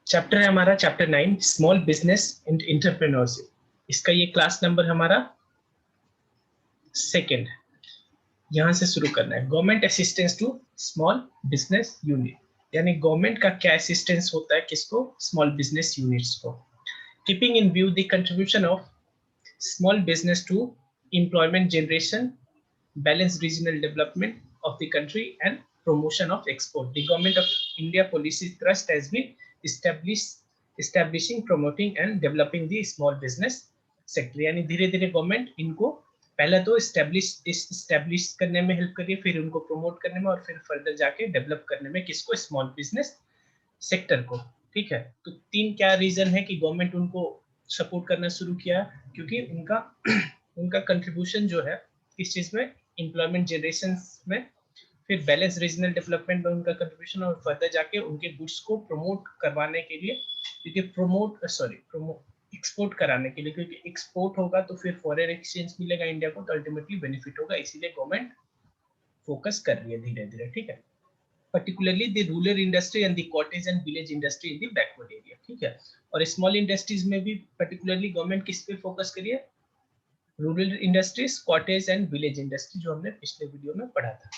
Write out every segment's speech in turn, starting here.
Chapter है हमारा chapter 9 small business and entrepreneurship. इसका ये क्लास नंबर हमारा सेकंड है। यहाँ से शुरू करना है। Government assistance to small business unit, यानी गवर्नमेंट का क्या असिस्टेंस होता है किसको? स्मॉल बिजनेस यूनिट्स को। Keeping in view the contribution of small business to employment generation, balanced regional development of the country and promotion of export. The government of India policy thrust has been establishing, promoting and developing the small business sector. यानी धीरे धीरे government इनको पहले तो establish करने में help करिए, फिर उनको प्रमोट करने में और फिर फर्दर जाके डेवलप करने में किसको? स्मॉल बिजनेस सेक्टर को। ठीक है, तो तीन क्या रीजन है कि गवर्नमेंट उनको सपोर्ट करना शुरू किया? क्योंकि उनका कंट्रीब्यूशन जो है किस चीज में? एम्प्लॉयमेंट जनरेशन में, फिर बैलेंस रीजनल डेवलपमेंट में उनका कंट्रीब्यूशन, और फर्दर जाके उनके गुड्स को प्रमोट करवाने के लिए, क्योंकि एक्सपोर्ट कराने के लिए, क्योंकि एक्सपोर्ट होगा तो फिर फॉरेन एक्सचेंज मिलेगा इंडिया को, तो अल्टीमेटली बेनिफिट होगा। इसीलिए गवर्नमेंट फोकस कर रही है धीरे धीरे। ठीक है, particularly the rural industry and the cottage and village industry in the backward area। ठीक है, और स्मॉल इंडस्ट्रीज में भी particularly गवर्नमेंट किस पे फोकस करी है? Rural industries, cottage and village industry, जो हमने पिछले वीडियो में पढ़ा था।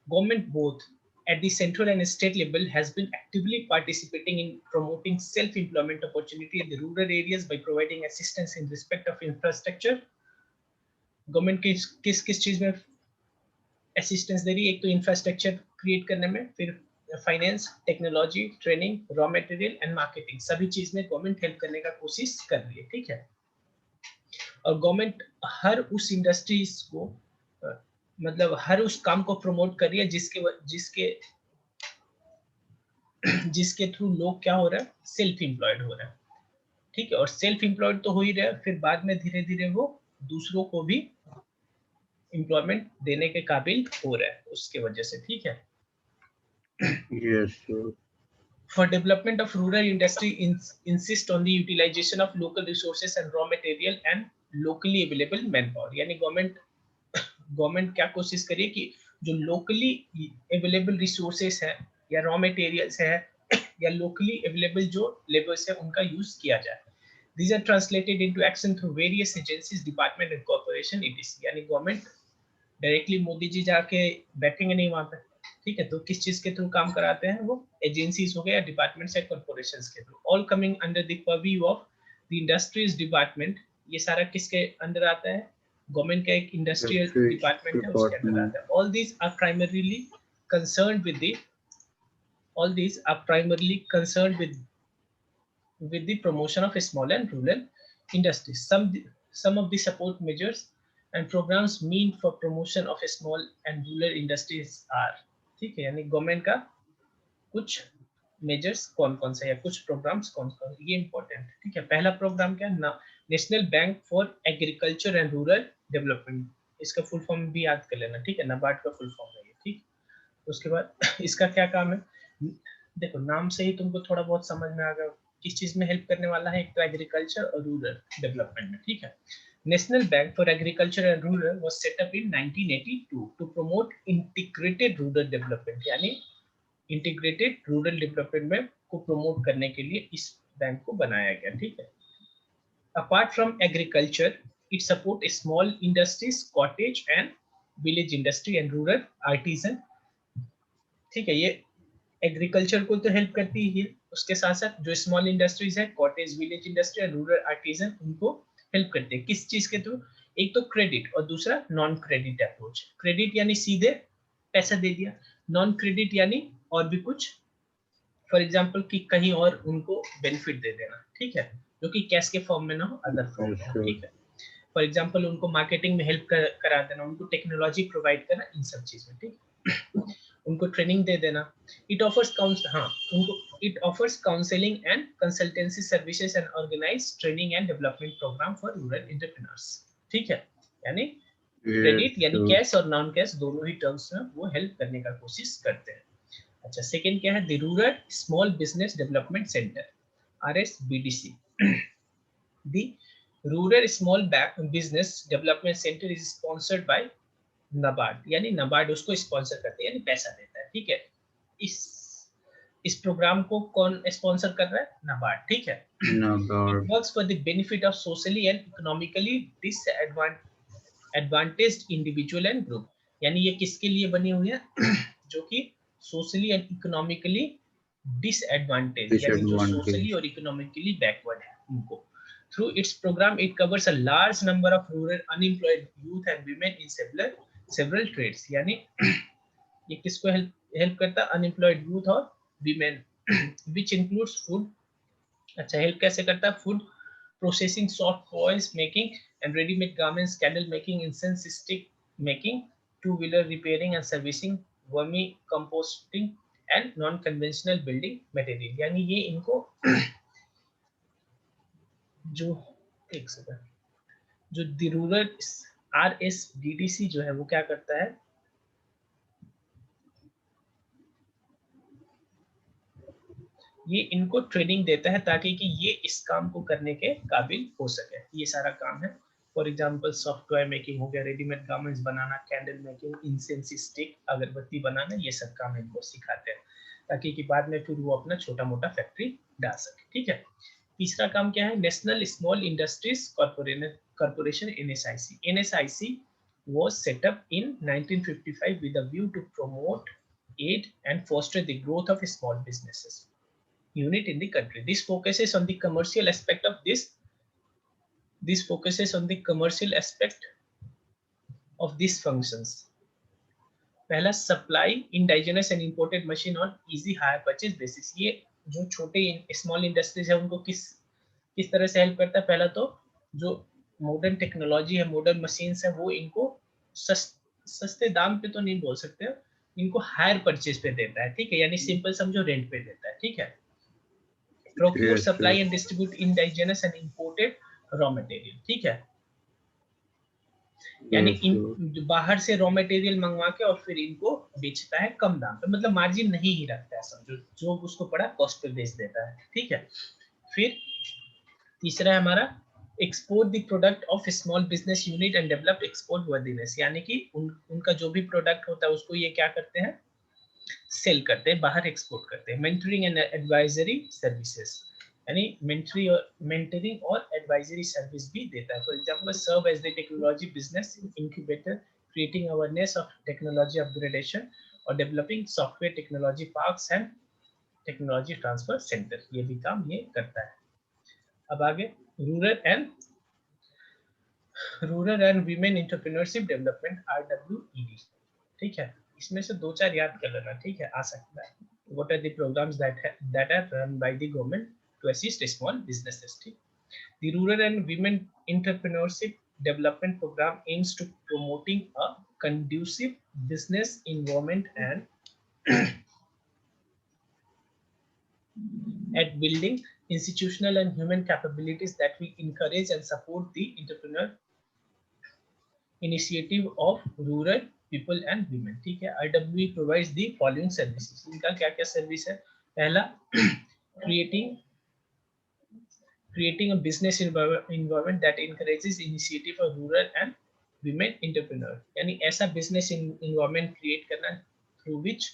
Government both at the central and state level has been actively participating in promoting self-employment opportunity in the rural areas by providing assistance in respect of infrastructure। Government किस किस चीज में असिस्टेंस दे रही है? एक तो इंफ्रास्ट्रक्चर क्रिएट करने में, फिर finance, technology, training, raw material and marketing, सभी चीज में गवर्नमेंट हेल्प करने का कोशिश कर रही है। ठीक है, और गवर्नमेंट हर उस इंडस्ट्रीज को मतलब हर उस काम को प्रमोट कर रही है जिसके थ्रू लोग क्या हो रहा है? सेल्फ एम्प्लॉयड हो रहा है। ठीक है, और सेल्फ एम्प्लॉयड तो हो ही रहा है, फिर बाद में धीरे धीरे वो दूसरों को भी एम्प्लॉयमेंट देने के काबिल हो रहा है उसके वजह से। ठीक है, Yes, sir. For development of rural industry insist on the utilization of local resources and raw material and locally available manpower। यानी गवर्नमेंट क्या कोशिश करिए कि जो लोकली अवेलेबल रिसोर्सेस है या रॉ मटेरियल्स है या लोकली अवेलेबल जो लेबर्स है उनका यूज किया जाए। These are translated into action through various agencies, department and corporation etc। यानी गवर्नमेंट डायरेक्टली मोदी जी जाके बैठेंगे नहीं वहां पे। ठीक है, तो किस चीज के थ्रू काम कराते हैं? वो एजेंसीज हो गए या डिपार्टमेंट्स या कॉर्पोरेशंस के through. All coming under the purview of the industries department. ये सारा किसके अंदर आता है? गवर्नमेंट का एक इंडस्ट्रियल डिपार्टमेंट है, उसके अंदर आता है। All these are primarily concerned with the promotion of small and rural industries। Some of the support measures and programs meant for promotion of small and rural industries are। ठीक है, यानी government का कुछ मेजर्स कौन कौन से या कुछ प्रोग्राम्स कौन कौन, ये इंपॉर्टेंट। ठीक है, पहला प्रोग्राम क्या है? National bank for agriculture and rural development. इसका फुल फॉर्म भी याद कर लेना। ठीक है, नाबार्ड का फुल फॉर्म है ये। ठीक, उसके बाद इसका क्या काम है? देखो, नाम से ही तुमको थोड़ा बहुत समझ में आ गया किस चीज में हेल्प करने वाला है। एक तो एग्रीकल्चर और रूरल डेवलपमेंट में। ठीक है, national bank for agriculture and rural was set up in 1982 to promote integrated rural development. यानी इंटीग्रेटेड रूरल डेवलपमेंट में को प्रमोट करने के लिए इस बैंक को बनाया गया। ठीक है, apart from agriculture it support small industries, cottage and village industry and rural artisan. ठीक है, ये एग्रीकल्चर को तो हेल्प करती ही, उसके साथ साथ जो स्मॉल इंडस्ट्रीज है, कॉटेज, विलेज इंडस्ट्री और रूरल आर्टिजन, उनको हेल्प करते हैं। किस चीज के थ्रू? एक तो क्रेडिट और दूसरा नॉन क्रेडिट अप्रोच। क्रेडिट यानी सीधे पैसा दे दिया, नॉन क्रेडिट यानी और भी कुछ, फॉर एग्जांपल कि कहीं और उनको बेनिफिट दे देना। ठीक है, जो कि कैश के फॉर्म में ना हो, अदर फॉर्म में हो। ठीक है, फॉर एग्जांपल उनको मार्केटिंग में हेल्प करा देना, उनको टेक्नोलॉजी प्रोवाइड करना, इन सब चीज में। ठीक, उनको ट्रेनिंग दे देना। It offers counselling and consultancy services and organise training and development programme for rural entrepreneurs. ठीक है, यानी क्रेडिट यानी कैश और नॉन कैश दोनों ही टर्म्स में वो हेल्प करने का कोशिश करते हैं। अच्छा, सेकंड क्या है? The rural small business development centre, RSBDC। The rural small business development centre is sponsored by NABARD, यानी नाबार्ड उसको स्पॉन्सर करते हैं, यानी पैसा देता है। ठीक है, इस प्रोग्राम को कौन स्पॉन्सर कर रहा है? नाबार्ड, ठीक है। NABARD. It works for the benefit of socially and economically disadvantaged individual and group. यानी ये किसके लिए बनी हुई है? जो कि सोशली एंड इकोनॉमिकली डिसएडवांटेज, यानी जो सोशली और इकोनॉमिकली बैकवर्ड है उनको। Through its program, it covers a large number of rural unemployed youth and women in several trades. यानी ये किसको हेल्प करता है? अनएम्प्लॉयड यूथ और वीमेन, विच इंक्लूड्स फूड। अच्छा, हेल्प कैसे करता है? Food processing, soft toys making and readymade garments, candle making, incense stick making, two wheeler repairing and servicing, vermi composting and non conventional building material. यानी ये इनको जो एक सेकंड, जो द रूरल RSDDC जो है वो क्या करता है? ये इनको ट्रेनिंग देता है ताकि कि ये इस काम को करने के काबिल हो सके। ये सारा काम है। फॉर एग्जांपल सॉफ्टवेयर मेकिंग हो गया, रेडीमेड गारमेंट्स बनाना, कैंडल मेकिंग, इंसेंस स्टिक, अगरबत्ती बनाना, ये सब काम इनको सिखाते हैं ताकि कि बाद में फिर वो अपना छोटा मोटा फैक्ट्री डाल सके। ठीक है। तीसरा काम क्या है? National small industries corporation, NSIC was set up in 1955 with a view to promote, aid and foster the growth of small businesses unit in the country. This focuses on the commercial aspect of these functions. पहला, supply indigenous and imported machine on easy hire purchase basis. ये जो छोटे small industries है उनको किस तरह से help करता है? पहला तो जो मॉडर्न टेक्नोलॉजी है, मॉडर्न मशीन्स है, वो इनको सस्ते दाम पे तो नहीं बोल सकते, इनको हायर परचेज पे देता है। ठीक है, यानी सिंपल समझो रेंट पे देता है। ठीक है। Procure, supply and distribute indigenous and imported raw material. ठीक है, यानी इन बाहर से रॉ मटेरियल मंगवा के और फिर इनको बेचता है कम दाम पे, मतलब मार्जिन नहीं ही रखता है, समझो जो उसको पड़ा कॉस्ट पे बेच देता है। ठीक है। फिर तीसरा है हमारा export the product of small business unit and develop export worthiness, यानी कि उनका जो भी प्रोडक्ट होता है उसको ये क्या करते हैं? सेल करते हैं, बाहर एक्सपोर्ट करते हैं। मेंटरिंग एंड एडवाइजरी सर्विसेज, यानी मेंटरिंग और एडवाइजरी सर्विस भी देता है। For example serve as the technology business incubator, creating awareness of technology upgradation और developing software technology parks and technology transfer centre, ये भी काम ये करता है। अब आगे rural and women entrepreneurship development, RWED। ठीक है, इसमें से दो चार याद कर लेना। ठीक है, आ सकता है। What are the programs that are run by the government to assist small businesses? ठीक, the Rural and Women Entrepreneurship Development Program aims to promoting a conducive business environment and at building institutional and human capabilities that will encourage and support the entrepreneur initiative of rural people and women। ठीक है, RWE provides the following services। इनका क्या क्या service है? पहला, creating a business environment that encourages initiative of rural and women entrepreneur, यानी ऐसा business environment create करना through which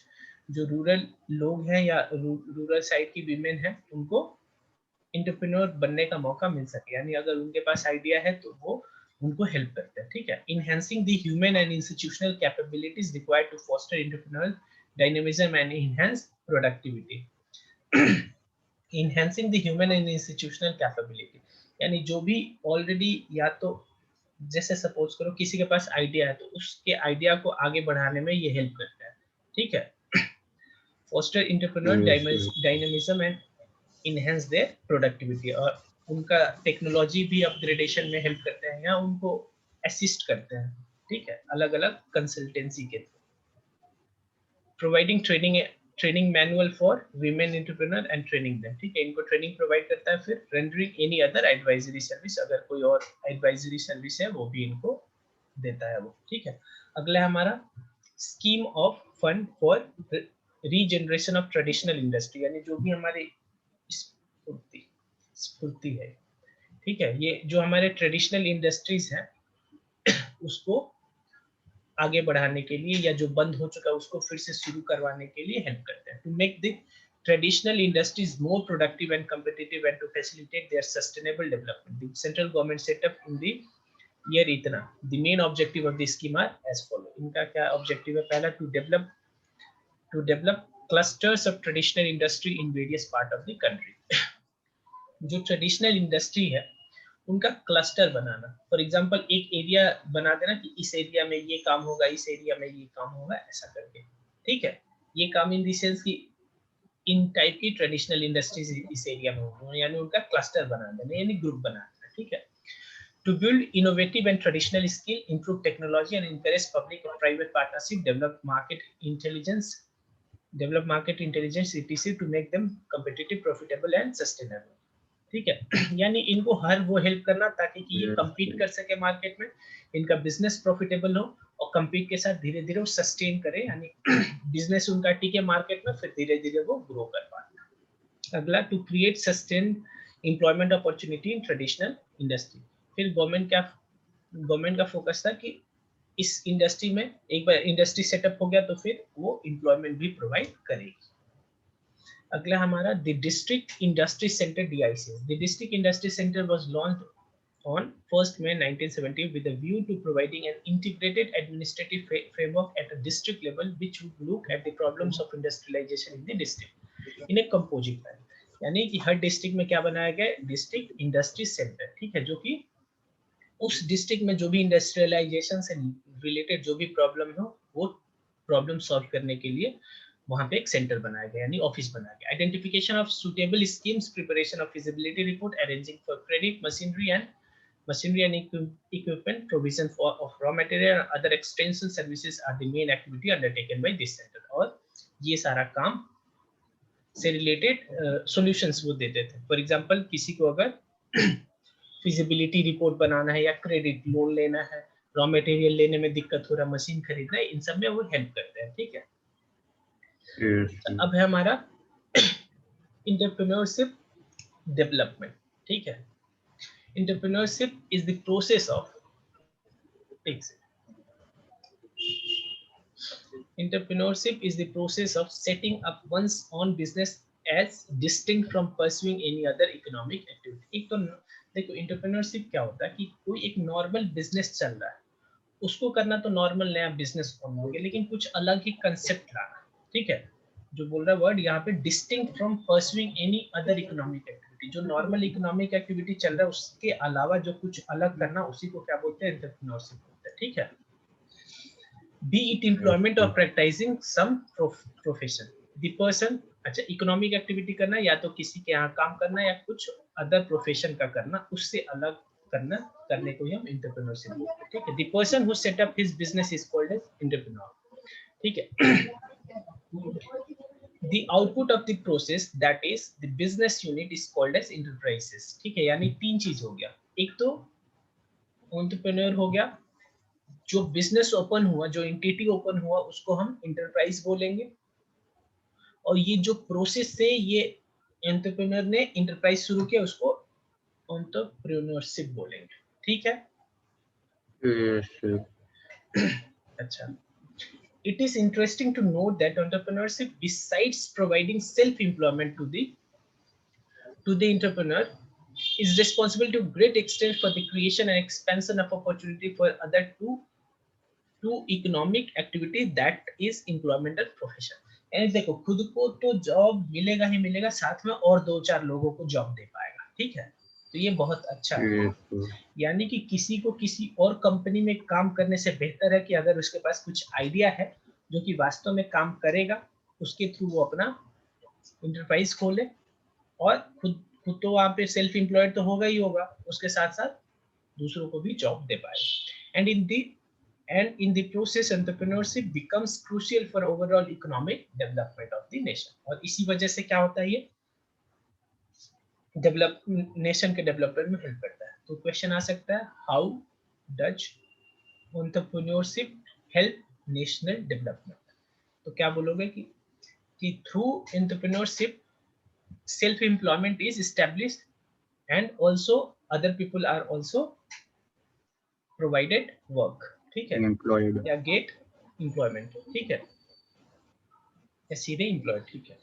जो रूरल लोग हैं या रूरल साइड की women हैं उनको एंटरप्रेन्योर बनने का मौका मिल सके, यानी अगर उनके पास आइडिया है तो वो उनको हेल्प करते हैं। ठीक है। Enhancing the human and institutional capabilities required to foster entrepreneurial dynamism and enhance productivity. Enhancing the human and institutional capability, यानी जो भी ऑलरेडी, या तो जैसे सपोज करो किसी के पास आइडिया है तो उसके आइडिया को आगे बढ़ाने में ये हेल्प करता है। ठीक है। Foster entrepreneur dynamism and enhance their productivity, और उनका टेक्नोलॉजी भी अपग्रेडेशन में हेल्प करते हैं या उनको असिस्ट करते हैं। ठीक है, अलग अलग कंसल्टेंसी के through. Providing training manual for women entrepreneur and training them. ठीक है, इनको ट्रेनिंग प्रोवाइड करता है। फिर rendering any other advisory service, अगर कोई और एडवाइजरी सर्विस है वो भी इनको देता है वो। ठीक है। अगला हमारा scheme of fund for regeneration of traditional industry, यानी जो भी हमारे स्फूर्ति है। ठीक है, ये जो हमारे ट्रेडिशनल इंडस्ट्रीज हैं उसको आगे बढ़ाने के लिए या जो बंद हो चुका है उसको फिर से शुरू करवाने के लिए हेल्प करते हैं। To make the traditional industries more productive and competitive and to facilitate their sustainable development. The central government set up in the year इतना. The main objective of the scheme are as follow. इनका क्या objective है? पहला to develop clusters of traditional industry in various part of the country. जो traditional industry है उनका cluster banana. For example एक area बना देना कि इस एरिया में ये काम होगा, इस एरिया में ये काम होगा, ऐसा करके. ठीक है, ये काम इन द सेंस कि इन टाइप की ट्रेडिशनल इंडस्ट्रीज इस एरिया में होंगी, यानी उनका क्लस्टर बना देना, यानी ग्रुप बना देना. ठीक है. To build innovative and traditional skill, improve technology and encourage public and private partnership, develop market intelligence etc. to make them competitive, profitable and sustainable. ठीक है. यानी इनको हर वो हेल्प करना ताकि कि ये compete कर सके मार्केट में, इनका बिजनेस प्रॉफिटेबल हो और compete के साथ धीरे धीरे वो सस्टेन करे, यानी बिजनेस उनका टिके मार्केट में, फिर धीरे धीरे वो ग्रो कर पाए. अगला to create sustain employment opportunity in traditional industry. फिर गवर्नमेंट का फोकस था कि इस इंडस्ट्री में एक बार इंडस्ट्री सेटअप हो गया तो फिर वो एम्प्लॉयमेंट भी प्रोवाइड करेगी. अगला हमारा the district industry centre DICs. The district industry centre was launched on 1st May 1970 with a view to providing an integrated administrative framework at a district level which would look at the problems of industrialization in the district in a composite manner. यानी कि हर district में क्या बनाया गया? District industry centre. ठीक है, जो कि उस डिस्ट्रिक्ट में जो भी इंडस्ट्रियलाइजेशन से रिलेटेड जो भी प्रॉब्लम हो वो प्रॉब्लम सॉल्व करने के लिए वहां पे एक सेंटर बनाया गया, यानी ऑफिस बनाया गया. Identification of suitable schemes, preparation of feasibility report, arranging for credit, machinery and equipment, provision of raw material and other extension services are the main activity undertaken by this center. और ये सारा काम से related solutions वो देते थे. For example किसी को अगर फिजिबिलिटी रिपोर्ट बनाना है या क्रेडिट लोन लेना है, रॉ मटेरियल लेने में दिक्कत हो रहा है, मशीन खरीदना है, इन सब में वो हेल्प करते हैं. ठीक है. अब है हमारा एंटरप्रेन्योरशिप डेवलपमेंट. ठीक है. Entrepreneurship is the process of setting up one's own business as distinct from pursuing any other economic activity. एक तो देखो एंटरप्रेन्योरशिप क्या होता है कि कोई एक नॉर्मल बिजनेस चल रहा है, उसको करना तो नॉर्मल नया बिजनेस ओनर होगा, लेकिन कुछ अलग ही कंसेप्ट लाना. ठीक है. जो बोल रहा है वर्ड यहाँ पे distinct from pursuing any other economic activity. जो नॉर्मल इकोनॉमिक एक्टिविटी चल रहा है उसके अलावा जो कुछ अलग करना, उसी को क्या बोलते हैं? एंटरप्रेन्योरशिप बोलते हैं. ठीक है. बी इट एम्प्लॉयमेंट और practising some profession. The person, अच्छा इकोनॉमिक एक्टिविटी करना या तो किसी के यहाँ काम करना या कुछ अदर प्रोफेशन का करना, उससे अलग करने को हम एंटरप्रेन्योरशिप बोलते हैं. ठीक है. The person who set up his business is called as entrepreneur. ठीक है. The output of the process, that is the business unit, is called as enterprises. ठीक है. यानी तीन चीज हो गया. एक तो एंटरप्रेन्योर हो गया, जो बिजनेस ओपन हुआ, जो एंटिटी ओपन हुआ उसको हम एंटरप्राइज बोलेंगे, और ये जो प्रोसेस से ये एंटरप्रेन्योर ने एंटरप्राइज शुरू किया उसको एंटरप्रेन्योरशिप बोलेंगे. ठीक है. अच्छा. It is interesting to note that entrepreneurship, besides providing self-employment to the entrepreneur, is responsible to a great extent for the creation and expansion of opportunity for other two economic activity, that is employment and profession. यानी देखो खुद को तो job मिलेगा ही मिलेगा, साथ में और दो चार लोगों को जॉब दे पाएगा. ठीक है. तो ये बहुत अच्छा है. यानी कि किसी को किसी और कंपनी में काम करने से बेहतर है कि अगर उसके पास कुछ आइडिया है जो कि वास्तव में काम करेगा, उसके थ्रू वो अपना इंटरप्राइज खोले और खुद तो वहाँ पे सेल्फ एम्प्लॉयड तो होगा ही होगा, उसके साथ साथ दूसरों को भी जॉब दे पाए. And in the process entrepreneurship becomes crucial for overall economic development of the nation. और इसी वजह से क्या होता है, ये नेशन के डेवलपमेंट में हेल्प करता है. तो क्वेश्चन आ सकता है, how does entrepreneurship help national development? तो क्या बोलोगे कि through entrepreneurship self employment is established and also other people are also provided work. ठीक है. या गेट एम्प्लॉयमेंट. ठीक है. या सीधे एम्प्लॉयड. ठीक है.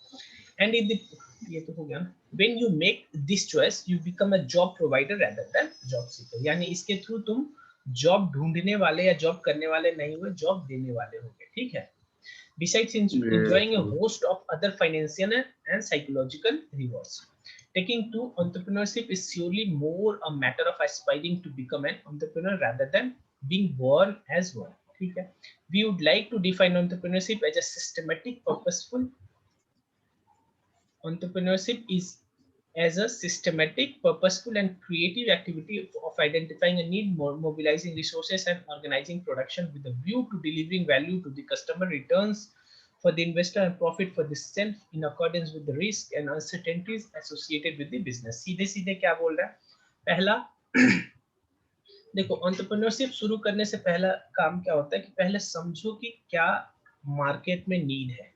एंड इन ये तो हो गया ना, when you make this choice you become a job provider rather than job seeker, यानी इसके थ्रू तुम जॉब ढूंढने वाले या जॉब करने वाले नहीं हुए, जॉब देने वाले होंगे, ठीक है। Besides Yes, enjoying a sir. host of other financial and psychological rewards, taking to entrepreneurship is surely more a matter of aspiring to become an entrepreneur rather than being born as one. ठीक है, we would like to define entrepreneurship as a systematic, purposeful. Entrepreneurship is as a systematic, purposeful, and creative activity of identifying a need, mobilizing resources, and organizing production with a view to delivering value to the customer, returns for the investor, and profit for the self in accordance with the risk and uncertainties associated with the business. सीधे सीधे क्या बोल रहा है? पहला देखो, entrepreneurship शुरू करने से पहला काम क्या होता है कि पहले समझो कि क्या मार्केट में नीड है,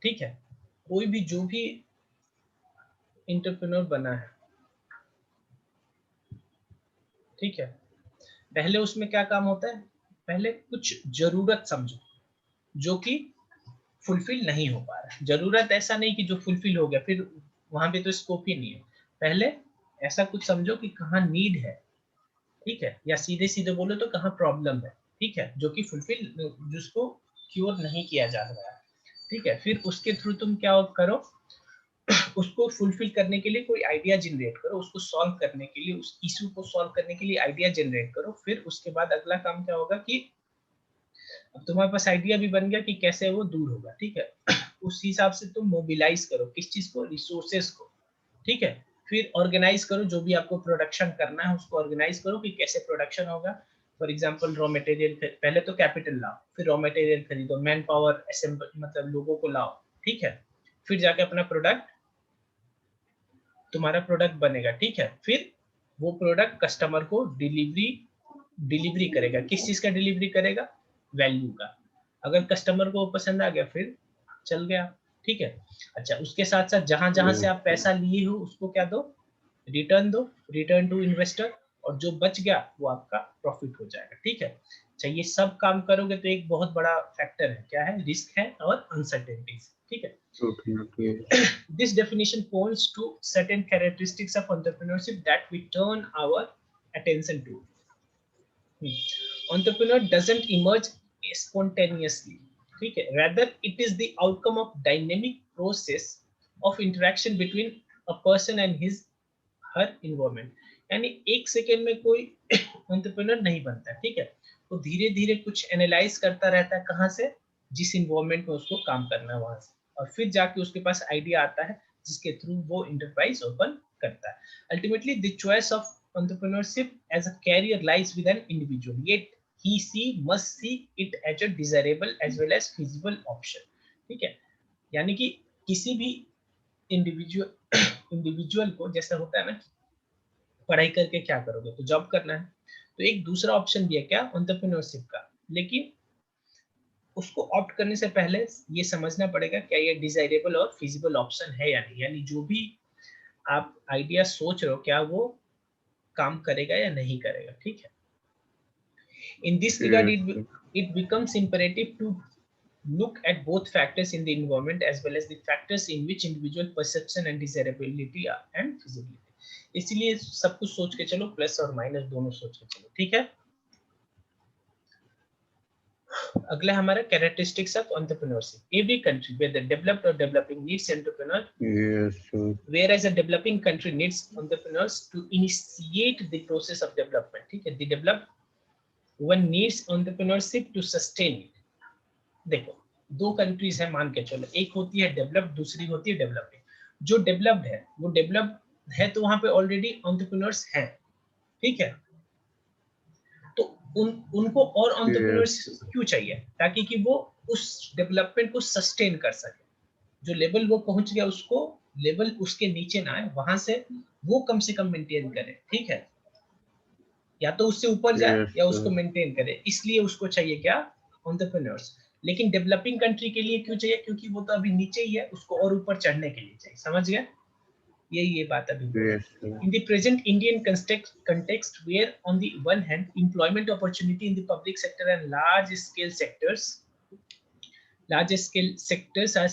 ठीक है। कोई भी जो भी एंटरप्रेन्योर बना है, ठीक है, पहले उसमें क्या काम होता है, पहले कुछ जरूरत समझो जो कि फुलफिल नहीं हो पा रहा है। जरूरत ऐसा नहीं कि जो फुलफिल हो गया फिर वहां पे तो स्कोप ही नहीं है। पहले ऐसा कुछ समझो कि कहाँ नीड है, ठीक है, या सीधे सीधे बोलो तो कहाँ प्रॉब्लम है, ठीक है, जो कि फुलफिल, जिसको क्योर नहीं किया जा रहा है, ठीक है। फिर उसके थ्रू तुम क्या करो, उसको फुलफिल करने के लिए कोई आइडिया जनरेट करो, उसको सॉल्व करने के लिए, उस इशू को सॉल्व करने के लिए आइडिया जनरेट करो। फिर उसके बाद अगला काम क्या होगा कि अब तुम्हारे पास आइडिया भी बन गया कि कैसे वो दूर होगा, ठीक है। उस हिसाब से तुम मोबिलाइज करो किस चीज को, रिसोर्सेस को, ठीक है। फिर ऑर्गेनाइज करो, जो भी आपको प्रोडक्शन करना है उसको ऑर्गेनाइज करो कि कैसे प्रोडक्शन होगा। फॉर एग्जांपल रॉ मटेरियल, पहले तो कैपिटल लाओ, फिर रॉ मटेरियल खरीदो, मैन पावर असेंबल, मतलब लोगों को लाओ, ठीक है। फिर जाके अपना प्रोडक्ट, तुम्हारा प्रोडक्ट बनेगा, ठीक है। फिर वो प्रोडक्ट कस्टमर को डिलीवरी करेगा। किस चीज का डिलीवरी करेगा, वैल्यू का। अगर कस्टमर को पसंद आ गया फिर चल गया, ठीक है। अच्छा, उसके साथ साथ जहां जहां से Yes, आप पैसा लिए हो उसको क्या दो, रिटर्न दो, रिटर्न टू इन्वेस्टर, और जो बच गया वो आपका प्रॉफिट हो जाएगा, ठीक है। अच्छा, ये सब काम करोगे तो एक बहुत बड़ा फैक्टर है, क्या है, रिस्क है और अनसर्टेनिटीज, ठीक है। totally. This definition points to certain characteristics of entrepreneurship that we turn our attention to. Entrepreneur doesn't emerge spontaneously. Okay? Rather, it is the outcome of dynamic process of interaction between a person and his her environment. यानी एक second में कोई entrepreneur नहीं बनता, ठीक है। वो धीरे धीरे कुछ एनालाइज करता रहता है, कहाँ से, जिस इन्वायरमेंट में उसको काम करना है वहां से, और फिर जाके उसके पास आइडिया आता है जिसके थ्रू वो इंटरप्राइज ओपन करता है। Ultimately the choice of entrepreneurship as a career lies with an individual, yet he must see it as a desirable as well as feasible option, ठीक है। यानी कि किसी भी इंडिविजुअल को, जैसा होता है ना, पढ़ाई करके क्या करोगे, तो जॉब करना है, तो एक दूसरा ऑप्शन भी है क्या, एंटरप्रेन्योरशिप का। लेकिन उसको ऑप्ट करने से पहले ये समझना पड़ेगा क्या ये डिजायरेबल और फिजिबल ऑप्शन है या नहीं, यानी जो भी आप आइडिया सोच रहे हो क्या वो काम करेगा या नहीं करेगा, ठीक है। In this regard, Yes, it becomes imperative to look at both factors in the environment as well as the factors in which individual perception and desirability and feasibility. इसलिए सब कुछ सोच के चलो, प्लस और माइनस दोनों सोच के चलो, ठीक है। अगला हमारा characteristics of entrepreneurship. Every country whether developed or developing needs entrepreneur, yes, sir. whereas a developing country needs entrepreneurs to initiate the process of development, ठीक है। The developed one needs entrepreneurship to sustain it. देखो, दो countries है मान के चलो, एक होती है डेवलप्ड, दूसरी होती है डेवलपिंग। जो डेवलप्ड है वो डेवलप्ड है तो वहां पे ऑलरेडी एंटरप्रेन्योर्स हैं, ठीक है। तो उनको और Yes, एंटरप्रेन्योर्स क्यों चाहिए, ताकि कि वो उस डेवलपमेंट को सस्टेन कर सके। जो लेवल वो पहुंच गया उसको लेवल उसके नीचे ना आए, वहां से वो कम से कम मेंटेन करे, ठीक है। या तो उससे ऊपर जाए yes, या उसको sir. मेंटेन करे, इसलिए उसको चाहिए क्या, एंटरप्रेन्योर्स। लेकिन डेवलपिंग कंट्री के लिए क्यों चाहिए, क्योंकि वो तो अभी नीचे ही है, उसको और ऊपर चढ़ने के लिए चाहिए, समझ गया। ये बात अभी बोला। Yes, sir. In the present Indian context, where on the one hand employment opportunity in the public sector and large scale sectors are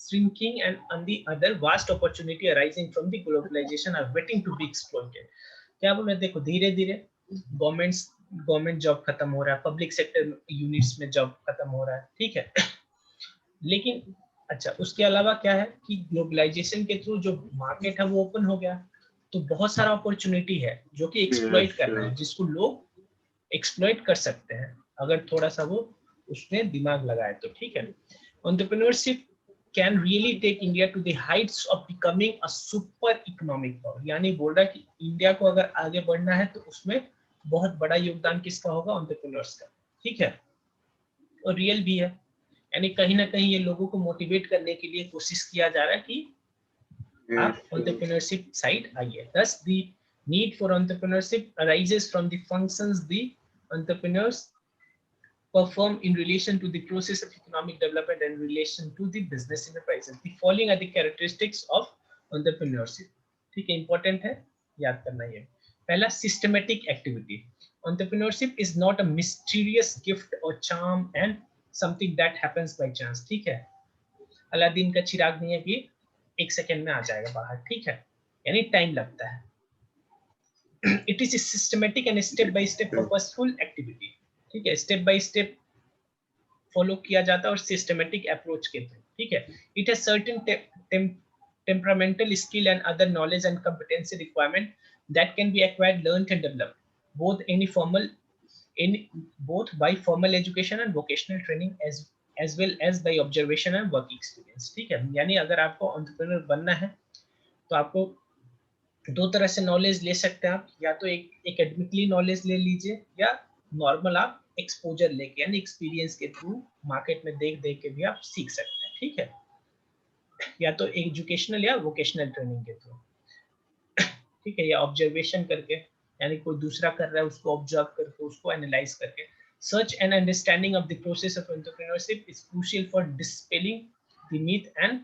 shrinking, and on the other, vast opportunity arising from the globalization are waiting to be exploited. क्या बोल रहे हैं, देखो धीरे धीरे government job खत्म हो रहा है, पब्लिक सेक्टर यूनिट्स में जॉब खत्म हो रहा है, ठीक है। लेकिन अच्छा, उसके अलावा क्या है कि ग्लोबलाइजेशन के थ्रू जो मार्केट है वो ओपन हो गया, तो बहुत सारा अपॉर्चुनिटी है जो कि एक्सप्लॉइट करना है, जिसको लोग एक्सप्लॉइट कर सकते हैं अगर थोड़ा सा वो उसमें दिमाग लगाए तो, ठीक है। Entrepreneurship can really take India to the heights of becoming a super economic power, यानी बोल रहा है कि इंडिया को अगर आगे बढ़ना है तो उसमें बहुत बड़ा योगदान किसका होगा, एंटरप्रेन्योर्स का, ठीक है। और रियल भी है, यानी कहीं ना कहीं ये लोगों को मोटिवेट करने के लिए कोशिश किया जा रहा है कि आप एंटरप्रेन्योरशिप साइड आइए। Thus, the need for entrepreneurship arises from the functions the entrepreneurs perform in relation to the process of economic development and relation to the business enterprises. The following are the characteristics of entrepreneurship. ठीक है, important है, याद करना ये। पहला, systematic activity. Entrepreneurship is not a mysterious gift or charm and something that happens by chance. ठीक है, Aladdin का चिराग नहीं है कि एक सेकेंड में आ जाएगा बाहर, ठीक है, यानी टाइम लगता है। It is a systematic and step by step purposeful activity, ठीक है, स्टेप बाय स्टेप फॉलो किया जाता है और सिस्टमेटिक अप्रोच के थ्रू, ठीक है। It has certain temperamental skill and other knowledge and competency requirement that can be acquired, learned and developed both by formal education and vocational training as well as by observation and work experience, ठीक है। यानी अगर आपको entrepreneur बनना है तो आपको दो तरह से नॉलेज ले सकते हैं आप, या तो एक एकेडमिकली नॉलेज ले लीजिए या नॉर्मल आप एक्सपोजर लेके यानी एक्सपीरियंस के थ्रू मार्केट में देख देख के भी आप सीख सकते हैं, ठीक है, या तो एजुकेशनल या वोकेशनल ट्रेनिंग के थ्रू, ठीक है, या ऑब्जर्वेशन करके, यानी कोई दूसरा कर रहा है उसको ऑब्जर्व करके उसको एनालाइज करके। Such an understanding of the process of entrepreneurship is crucial for dispelling the myth and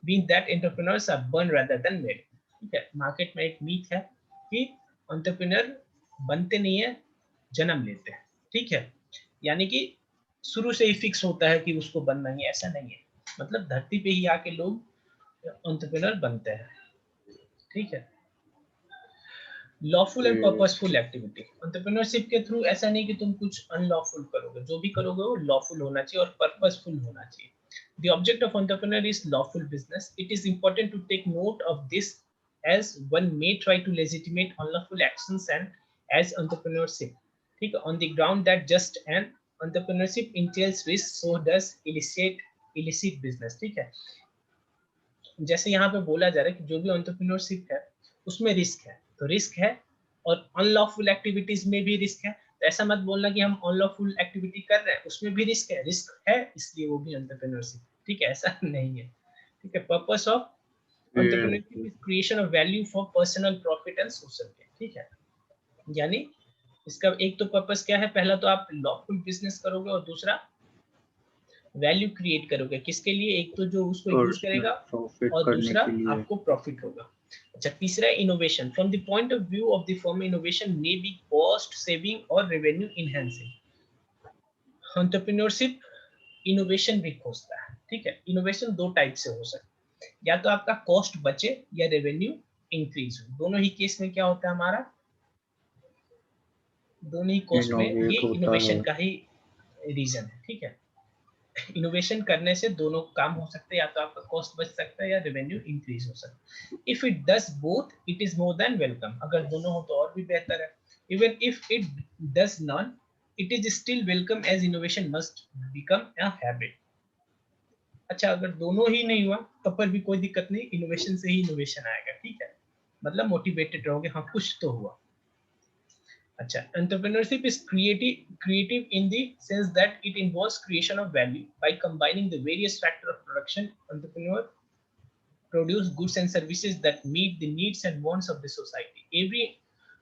being that entrepreneurs are born rather than made, ठीक है। मार्केट में एक मीथ है कि एंटरप्रेन्योर बनते नहीं है, जन्म लेते हैं, ठीक है, यानी कि शुरू से ही फिक्स होता है कि उसको बनना ही, ऐसा नहीं है, मतलब धरती पे ही आके लोग एंटरप्रेन्योर बनते हैं, ठीक है। Lawful and purposeful activity, entrepreneurship के थ्रू ऐसा नहीं कि तुम कुछ अनलॉफुल करोगे, जो भी करोगे वो लॉफुल होना चाहिए और पर्पसफुल होना चाहिए। The object of entrepreneur is lawful business. It is important to take note of this as one may try to legitimate unlawful actions and as entrepreneurship, ठीक है, on the ground that just an entrepreneurship entails risk, so does illicit business, ठीक है। जैसे यहाँ पे बोला जा रहा है कि जो भी एंटरप्रेन्योरशिप है उसमें रिस्क है, तो रिस्क है, और अनलॉफुल एक्टिविटीज में भी रिस्क है, तो ऐसा मत बोलना कि हम अनलॉफुल एक्टिविटी कर रहे हैं उसमें भी रिस्क है इसलिए वो भी एंटरप्रेन्योरशिप, ठीक है, ऐसा नहीं है, ठीक है। Purpose of entrepreneurship is creation of value for personal profit and social gain, ठीक है, यानी इसका एक तो पर्पस क्या है, पहला तो आप लॉफुल बिजनेस करोगे और दूसरा वैल्यू क्रिएट करोगे, किसके लिए, एक तो जो उसको यूज करेगा और दूसरा आपको प्रॉफिट होगा। अच्छा, तीसरा innovation, from the point of view of the firm innovation may be cost saving और रेवेन्यू इनहैंसिंग। एंटरप्रेन्योरशिप इनोवेशन भी खोजता है, ठीक है। इनोवेशन दो टाइप से हो सकता है, या तो आपका कॉस्ट बचे या रेवेन्यू इंक्रीज हो, दोनों ही केस में क्या होता है हमारा, दोनों ही कॉस्ट में ये इनोवेशन का ही रीजन है, ठीक है। इनोवेशन करने से दोनों काम हो सकते हैं, या तो आपका कॉस्ट बच सकता है या रेवेन्यू इंक्रीज हो सकता है। If it does both it is more than welcome, अगर दोनों हो तो और भी बेहतर है। Even if it does not it is still welcome as innovation must become a habit. अच्छा, अगर दोनों ही नहीं हुआ तब पर भी कोई दिक्कत नहीं, इनोवेशन से ही इनोवेशन आएगा, ठीक है, मतलब मोटिवेटेड रहोगे, हाँ कुछ तो हुआ। अच्छा, entrepreneurship is creative in the sense that it involves creation of value by combining the various factors of production. Entrepreneur produce goods and services that meet the needs and wants of the society. Every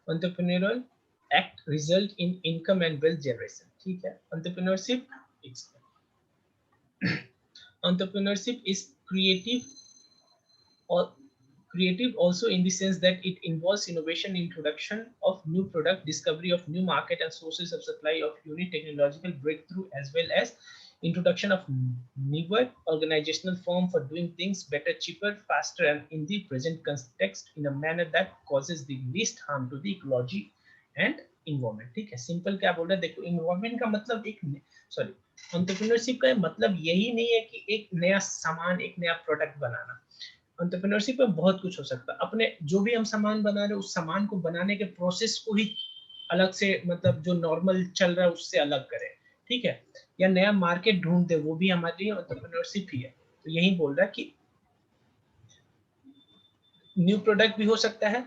entrepreneurial act result in income and wealth generation, ठीक है। Entrepreneurship is creative also in the sense that it involves innovation, introduction of new product, discovery of new market and sources of supply of unique technological breakthrough, as well as introduction of newer organizational form for doing things better, cheaper, faster, and in the present context in a manner that causes the least harm to the ecology and environment. ठीक है, simple क्या बोल रहा है देखो, environment का मतलब एक सॉरी एंटरप्रेन्योरशिप का मतलब यही नहीं है कि एक नया सामान, एक नया प्रोडक्ट बनाना। एंटरप्रेन्योरशिप में बहुत कुछ हो सकता है, अपने जो भी हम सामान बना रहे हैं उस सामान को बनाने के प्रोसेस को ही अलग से, मतलब जो नॉर्मल चल रहा है उससे अलग करें, ठीक है, या नया मार्केट ढूंढ दे, वो भी हमारे लिए एंटरप्रेन्योरशिप ही है। तो यही बोल रहा है कि न्यू प्रोडक्ट भी हो सकता है,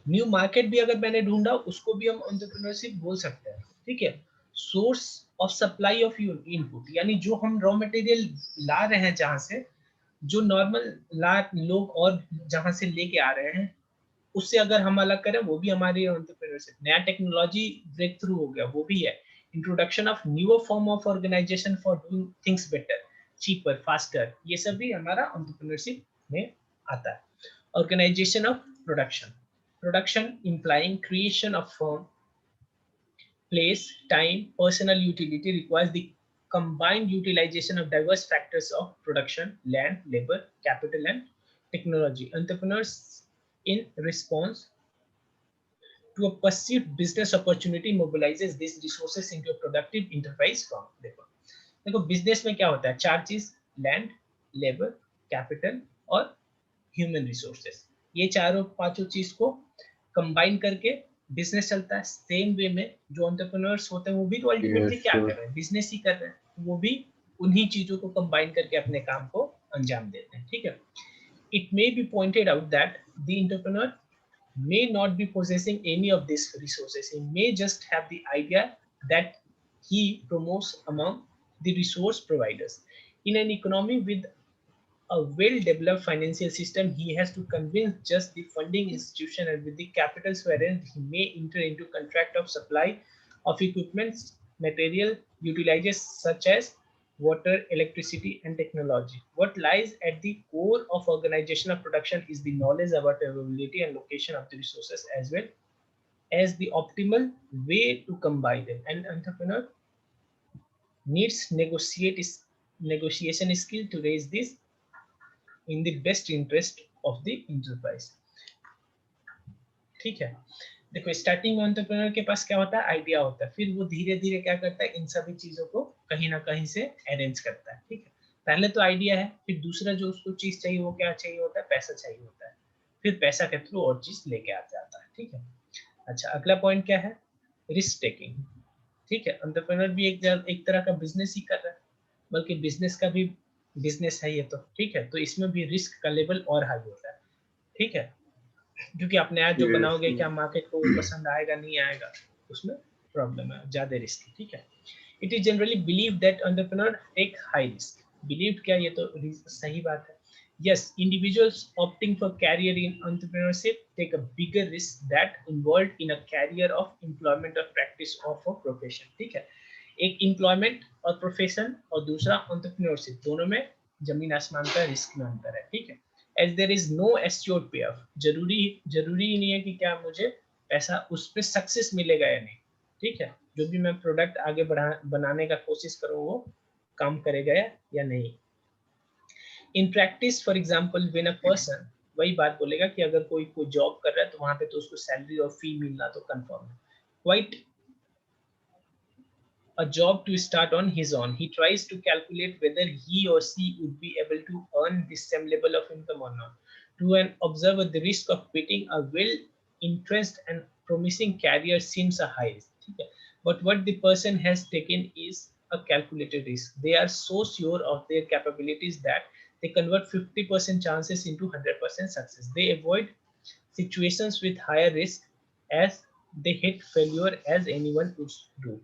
न्यू मार्केट भी अगर मैंने ढूंढा उसको भी हम एंटरप्रेन्योरशिप बोल सकते हैं, ठीक है। Source of supply of input, यानी जो हम रॉ मटेरियल ला रहे हैं, जहां से जो नॉर्मल ला लोग और जहां से लेके आ रहे हैं उससे अगर हम अलग करें, वो भी हमारी एंटरप्रेन्योरशिप। नया टेक्नोलॉजी ब्रेक थ्रू हो गया, वो भी है। Introduction of newer form of organisation for doing things better, cheaper, faster, ये सब भी हमारा एंटरप्रेन्योरशिप में आता है। Organisation of production, production implying creation of firm, place, time, personal utility requires the combined utilization of diverse factors of production, land, labor, capital, and technology. Entrepreneurs, in response to a perceived business opportunity, mobilizes these resources into a productive enterprise firm. देखो देखो business में क्या होता है, चार चीज, land, labour, capital और human resources, ये चारों पांचों चीज को कंबाइन करके बिजनेस चलता है। सेम वे में जो एंटरप्रेन्योर्स होते हैं वो भी तो अल्टीमेटली yes, क्या sir. कर रहे हैं, बिजनेस ही कर रहे हैं, वो भी उन्हीं चीजों को कंबाइन करके अपने काम को अंजाम देते हैं, ठीक है। It may be pointed out that the entrepreneur may not be possessing any of these resources. He may just have the idea that he promotes among the resource providers. In an economy with a well-developed financial system, he has to convince just the funding institution and with the capitals wherein he may enter into contract of supply of equipment, material, utilizes such as water, electricity, and technology. What lies at the core of organizational production is the knowledge about availability and location of the resources as well as the optimal way to combine them. An entrepreneur needs negotiation skill to raise this in the best interest of the enterprise. ठीक है, देखो starting में entrepreneur के पास क्या होता है, idea होता है, फिर वो धीरे धीरे क्या करता है, इन सभी चीजों को कहीं ना कहीं से अरेंज करता है, ठीक है। पहले तो आइडिया है, फिर दूसरा जो उसको चीज चाहिए वो क्या चाहिए होता है, पैसा चाहिए होता है, फिर पैसा के थ्रू और चीज लेके आ जाता है, ठीक है। अच्छा, अगला पॉइंट क्या है, रिस्क टेकिंग, ठीक है। एंटरप्रेन्योर भी एक तरह का बिजनेस ही कर रहा है, बल्कि बिजनेस का भी बिजनेस है ये तो, ठीक है। तो इसमें भी रिस्क का लेवल और हाई होता है, ठीक है, क्योंकि आप नया जो Yes, बनाओगे, sir. क्या मार्केट को पसंद आएगा नहीं आएगा, उसमें प्रॉब्लम है, ज्यादा रिस्क, ठीक है। It is generally believe that entrepreneur take high risk, believe क्या, ये तो सही बात है। Yes, individuals opting for career in entrepreneurship take a bigger risk that involved in a career of employment or practice of a profession, ठीक है। एक employment और प्रोफेशन और दूसरा एंटरप्रेन्योरशिप, दोनों में जमीन आसमान का रिस्क में अंतर है, ठीक है। As there is no assured pay off, जरूरी ही नहीं है कि क्या मुझे पैसा उस पर सक्सेस मिलेगा या नहीं, ठीक है। जो भी मैं प्रोडक्ट आगे बनाने का कोशिश करूँ वो काम करेगा या नहीं। In practice for example when a person, वही बात बोलेगा कि अगर कोई जॉब कर रहा है तो वहां पे तो उसको सैलरी और फी मिलना तो कंफर्म है। Quite a job to start on his own, he tries to calculate whether he or she would be able to earn the same level of income or not. To an observer, the risk of quitting a well-entrenched and promising career seems a high risk. But what the person has taken is a calculated risk. They are so sure of their capabilities that they convert 50% chances into 100% success. They avoid situations with higher risk as they hate failure as anyone would do.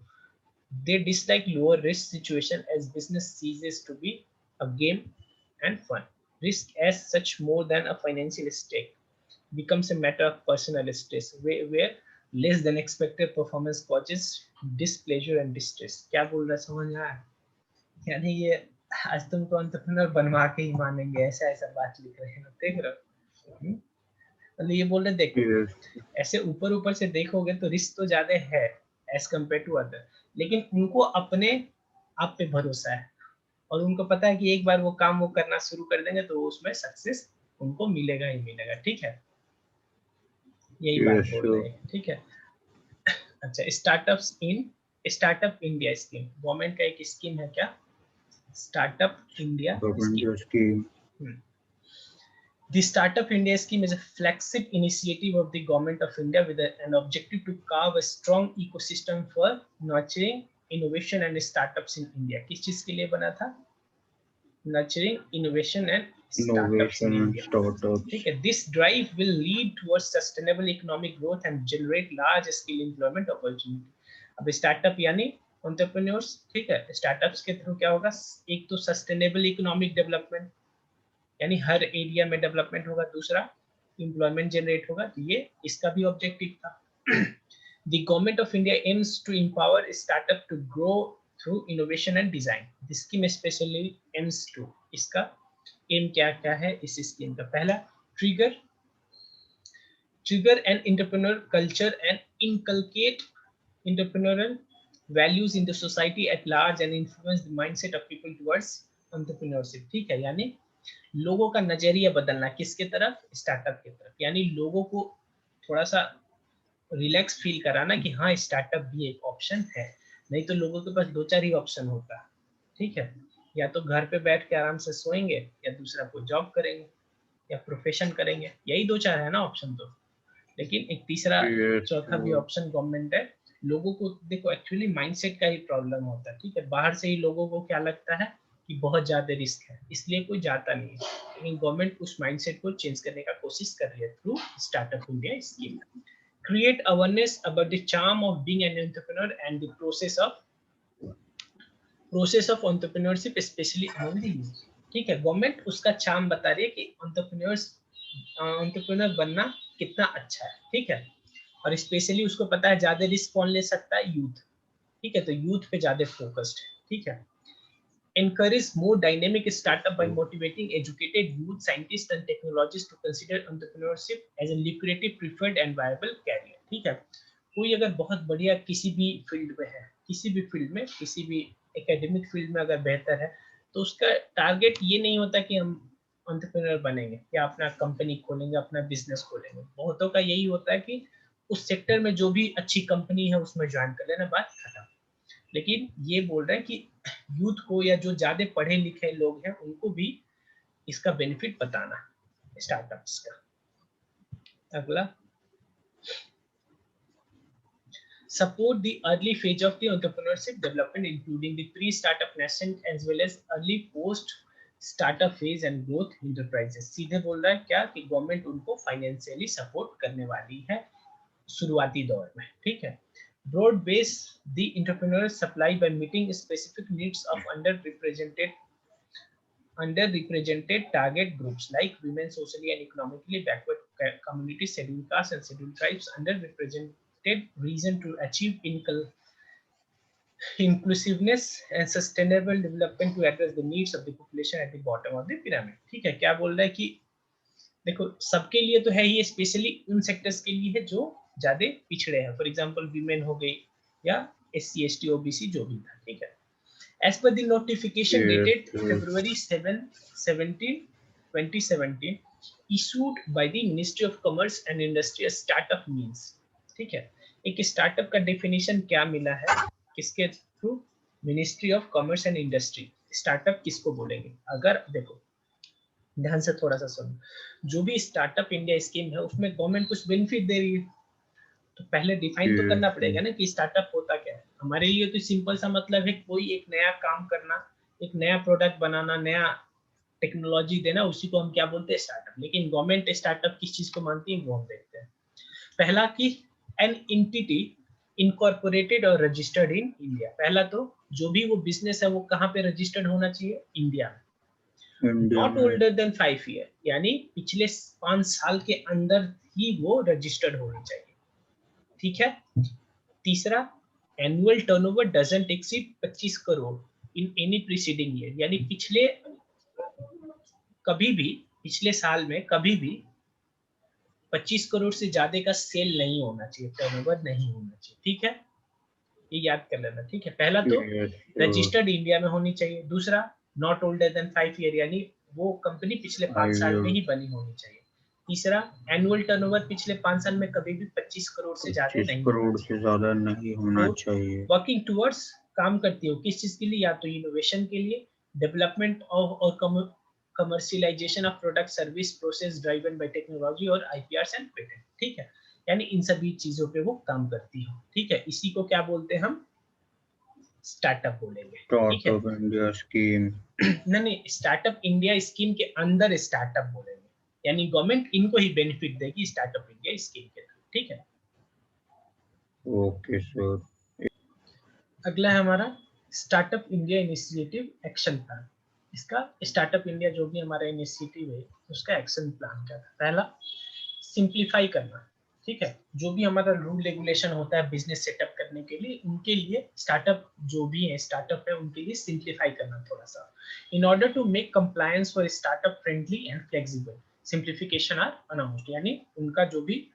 They dislike lower risk situation as business ceases to be a game and fun. Risk as such, more than a financial stake, becomes a matter of personal stress, where less than expected performance causes displeasure and distress. क्या बोल रहा है, समझ में आया? यानी ये आज तुमको एंटरप्रेन्योर बनवा के ही मानेंगे, ऐसा ऐसा बात लिख रहे हैं, देख रहे हो। मतलब ये बोल रहे देखो, Yes, ऐसे ऊपर ऊपर से देखोगे तो रिस्क तो ज्यादा है एज कम्पेयर टू अदर, लेकिन उनको अपने आप पे भरोसा है, और उनको पता है कि एक बार वो काम वो करना शुरू कर देंगे तो उसमें सक्सेस उनको मिलेगा ही मिलेगा। ठीक है, यही बात Yes, बोल sure. रहे हैं। ठीक है, अच्छा, स्टार्टअप इंडिया स्कीम, गवर्नमेंट का एक स्कीम है क्या, startup India Government scheme. scheme. The Startup India scheme is a flagship initiative of the Government of India with an objective to carve a strong ecosystem for nurturing innovation and startups in India. किस चीज के लिए बना था, nurturing innovation and startups in Innovation and India। startups. ठीक है, this drive will lead towards sustainable economic growth and generate large scale employment opportunity। अब startup यानी एंटरप्रेन्योर्स। ठीक है, स्टार्टअप्स के थ्रू क्या होगा, एक तो सस्टेनेबल इकोनॉमिक डेवलपमेंट यानी हर एरिया में डेवलपमेंट होगा, दूसरा एम्प्लॉयमेंट जनरेट होगा, तो ये इसका भी ऑब्जेक्टिव था। The government of India aims to empower startup to grow through innovation and design. This scheme especially aims to, इसका एम क्या क्या है इस स्कीम का, पहला trigger an entrepreneur culture and inculcate entrepreneurial values in the society at large and influence the mindset of people towards entrepreneurship। ठीक है, यानी लोगों का नजरिया बदलना, किसके तरफ, स्टार्टअप की तरफ, यानी लोगों को थोड़ा सा रिलैक्स फील कराना कि हाँ स्टार्टअप भी एक ऑप्शन है। नहीं तो लोगों के पास दो चार ही ऑप्शन होता है। ठीक है, या तो घर पे बैठ के आराम से सोएंगे, या दूसरा कोई जॉब करेंगे, या प्रोफेशन करेंगे, यही दो चार है ना ऑप्शन तो। लेकिन एक तीसरा Yes, चौथा भी sure. ऑप्शन गवर्नमेंट है। लोगों को देखो एक्चुअली माइंडसेट का ही प्रॉब्लम होता है। ठीक है, बाहर से ही लोगों को क्या लगता है कि बहुत ज्यादा रिस्क है, इसलिए कोई जाता नहीं है, लेकिन गवर्नमेंट उस माइंडसेट को चेंज करने का कोशिश कर रही है through startup India scheme. Create awareness about the charm of being an entrepreneur and the process of entrepreneurship specially among the youth. ठीक है, गवर्नमेंट उसका चार्म बता रही है कि एंटरप्रेन्योर बनना कितना अच्छा है। ठीक है, और स्पेशली उसको पता है ज्यादा रिस्क कौन ले सकता है, यूथ। ठीक है, तो यूथ पे ज्यादा फोकस्ड है। ठीक है, encourage more dynamic startup by motivating educated youth scientists and technologists to consider entrepreneurship as a lucrative, preferred and viable career। ठीक है, कोई अगर बहुत बढ़िया किसी भी फील्ड में है, किसी भी फील्ड में, किसी भी एकेडमिक फील्ड में अगर बेहतर है, तो उसका टारगेट ये नहीं होता कि हम एंटरप्रेन्योर बनेंगे या अपना कंपनी खोलेंगे, अपना बिजनेस खोलेंगे। बहुतों का यही होता है कि उस सेक्टर में जो भी अच्छी कंपनी है उसमें ज्वाइन कर लेना, बात खत्म। लेकिन ये बोल रहे हैं कि यूथ को या जो ज्यादा पढ़े लिखे लोग हैं उनको भी इसका बेनिफिट बताना स्टार्टअप्स का। अगला, support the early phase of the entrepreneurship development including the pre-startup nascent as well as early post startup phase and growth enterprises। सीधे बोल रहा है क्या कि गवर्नमेंट उनको फाइनेंशियली सपोर्ट करने वाली है शुरुआती दौर में। ठीक है, broad base the entrepreneur supply by meeting specific needs of underrepresented target groups like women, socially and economically backward communities, scheduled castes and scheduled tribes, underrepresented region to achieve inclusiveness and sustainable development to address the needs of the population at the bottom of the pyramid। ठीक है, क्या बोल रहा है कि देखो सबके लिए तो है ये, स्पेशली उन सेक्टर्स के लिए है जो ज्यादा पिछड़े हैं, फॉर एग्जांपल वीमेन हो गई या SC ST OBC जो भी था। ठीक है, as per the notification Yes, dated yes. February 17, 2017 issued by the Ministry of Commerce and Industry, a startup means। ठीक है, एक स्टार्टअप का डेफिनेशन क्या मिला है किसके through, ministry of commerce and industry. Startup किसको बोलेंगे, अगर देखो ध्यान से थोड़ा सा सुनो, जो भी स्टार्टअप इंडिया स्कीम है उसमें गवर्नमेंट कुछ बेनिफिट दे रही है, तो पहले डिफाइन तो करना पड़ेगा ना कि स्टार्टअप होता क्या है। हमारे लिए तो सिंपल सा मतलब है कोई एक नया काम करना, एक नया प्रोडक्ट बनाना, नया टेक्नोलॉजी देना, उसी को हम क्या बोलते हैं, स्टार्टअप। लेकिन गवर्नमेंट स्टार्टअप किस चीज को मानती है वो हम देखते हैं। पहला कि एन एंटिटी इनकॉर्पोरेटेड और रजिस्टर्ड इन इंडिया। पहला तो जो भी वो बिजनेस है वो कहाँ पे रजिस्टर्ड होना चाहिए, इंडिया में। नॉट ओल्डर देन 5 ईयर, यानी पिछले 5 साल के अंदर ही वो रजिस्टर्ड होनी चाहिए। ठीक है, तीसरा, annual turnover doesn't exceed 25 crore in any preceding year, यानी पिछले कभी भी, पिछले साल में कभी भी 25 करोड़ से ज्यादा का सेल नहीं होना चाहिए, टर्नओवर नहीं होना चाहिए। ठीक है, ये याद कर लेना। ठीक है, पहला तो Yes, रजिस्टर्ड इंडिया में होनी चाहिए। दूसरा, नॉट ओल्डर देन 5 ईयर, यानी वो कंपनी पिछले 5 साल में ही बनी होनी चाहिए। तीसरा, एनुअल टर्नओवर पिछले 5 साल में कभी भी 25 करोड़ से ज्यादा 25 नहीं करोड़ होना से ज्यादा नहीं होना तो चाहिए। वर्किंग टुवर्ड्स, काम करती हो किस चीज के लिए, या तो इनोवेशन के लिए, डेवलपमेंट ऑफ और commercialisation of product service process driven by technology और आईपीआर एंड पेटेंट, ठीक है, यानी इन सभी चीजों पे वो काम करती हो, ठीक है। इसी को क्या बोलते हैं हम, स्टार्टअप बोलेंगे, ठीक है। Startup India scheme. नहीं, स्टार्टअप इंडिया स्कीम के अंदर स्टार्टअप बोलेंगे, यानी गवर्नमेंट इनको ही बेनिफिट देगी स्टार्टअप इंडिया स्कीम के थ्रू, ठीक है। Okay sir. अगला है हमारा startup India initiative action plan. इसका स्टार्टअप इंडिया जो भी हमारा इनिशिएटिव है उसका एक्शन प्लान क्या था। पहला, सिंप्लीफाई करना, ठीक है। जो भी हमारा रूल रेगुलेशन होता है बिजनेस सेटअप करने के लिए, उनके लिए स्टार्टअप जो भी है स्टार्टअप है उनके लिए सिंप्लीफाई करना थोड़ा सा, in order to make compliance for startup friendly and flexible, simplification are announced, यानी उनका जो भी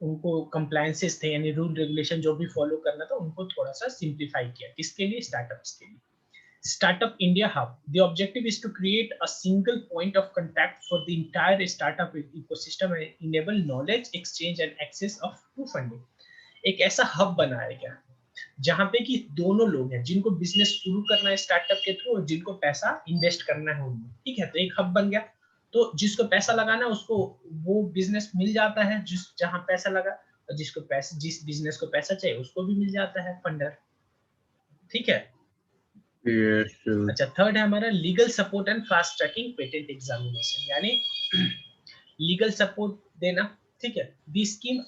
उनको कंप्लायंसेस थे यानी रूल रेगुलेशन जो भी फॉलो करना था उनको थोड़ा सा सिंप्लीफाई किया, किसके लिए, स्टार्टअप्स के लिए। Startup India Hub. The objective is to create a single point of contact for the entire startup ecosystem and enable knowledge exchange and access of to funding. एक ऐसा हब बनाया गया जहां पे कि दोनों लोग हैं जिनको बिजनेस शुरू करना है स्टार्टअप के थ्रू और जिनको पैसा इन्वेस्ट करना है उनमें, ठीक है। तो एक हब बन गया, तो जिसको पैसा लगाना है उसको वो बिजनेस मिल जाता है जिस जहां पैसा लगा, और जिसको पैसा जिस बिजनेस को पैसा चाहिए उसको भी मिल जाता है फंडर, ठीक है। Yes sir. अच्छा, थर्ड है हमारा legal support and fast tracking patent examination, यानी लीगल सपोर्ट देना, ठीक है। The scheme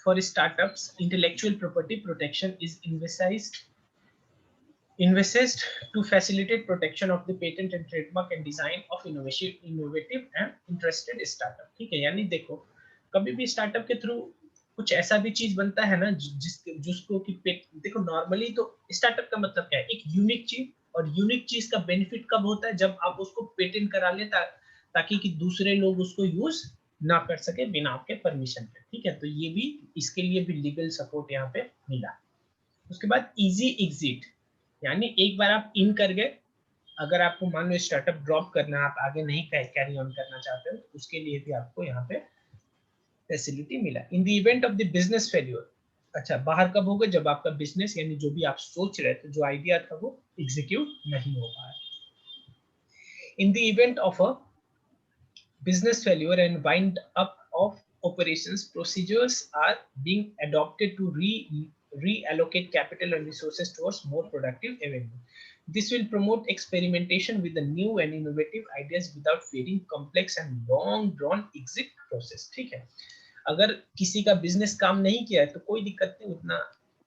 for startups intellectual property protection is envisaged to facilitate protection of the patent and trademark and design of innovative and interested startup, ठीक है। यानी देखो, कभी भी स्टार्टअप के थ्रू कुछ ऐसा भी चीज बनता है ना जिसको कि देखो नॉर्मली तो स्टार्टअप का मतलब क्या है, एक यूनिक चीज, और यूनिक चीज का बेनिफिट कब होता है, जब आप उसको पेटेंट करा ले ताकि कि दूसरे लोग उसको यूज ना कर सके बिना आपके परमिशन के, ठीक है। तो ये भी, इसके लिए भी लीगल सपोर्ट यहाँ पे मिला। उसके बाद इजी एग्जिट, यानी एक बार आप इन कर गए, अगर आपको मान लो स्टार्टअप ड्रॉप करना है, आप आगे नहीं कैरी ऑन करना चाहते हो, तो उसके लिए भी आपको यहाँ पे फैसिलिटी मिला। In the event of the business failure, अच्छा बाहर कब होगा, जब आपका बिजनेस यानी जो भी आप सोच रहे थे, जो आइडिया था वो एग्जीक्यूट नहीं हो पाया। In the event of a business failure and wind up of operations, procedures are being adopted to reallocate capital and resources towards more productive avenue. This will promote experimentation with the new and innovative ideas without fearing complex and long drawn exit process, ठीक है। अगर किसी का business काम नहीं किया है तो कोई दिक्कत नहीं, उतना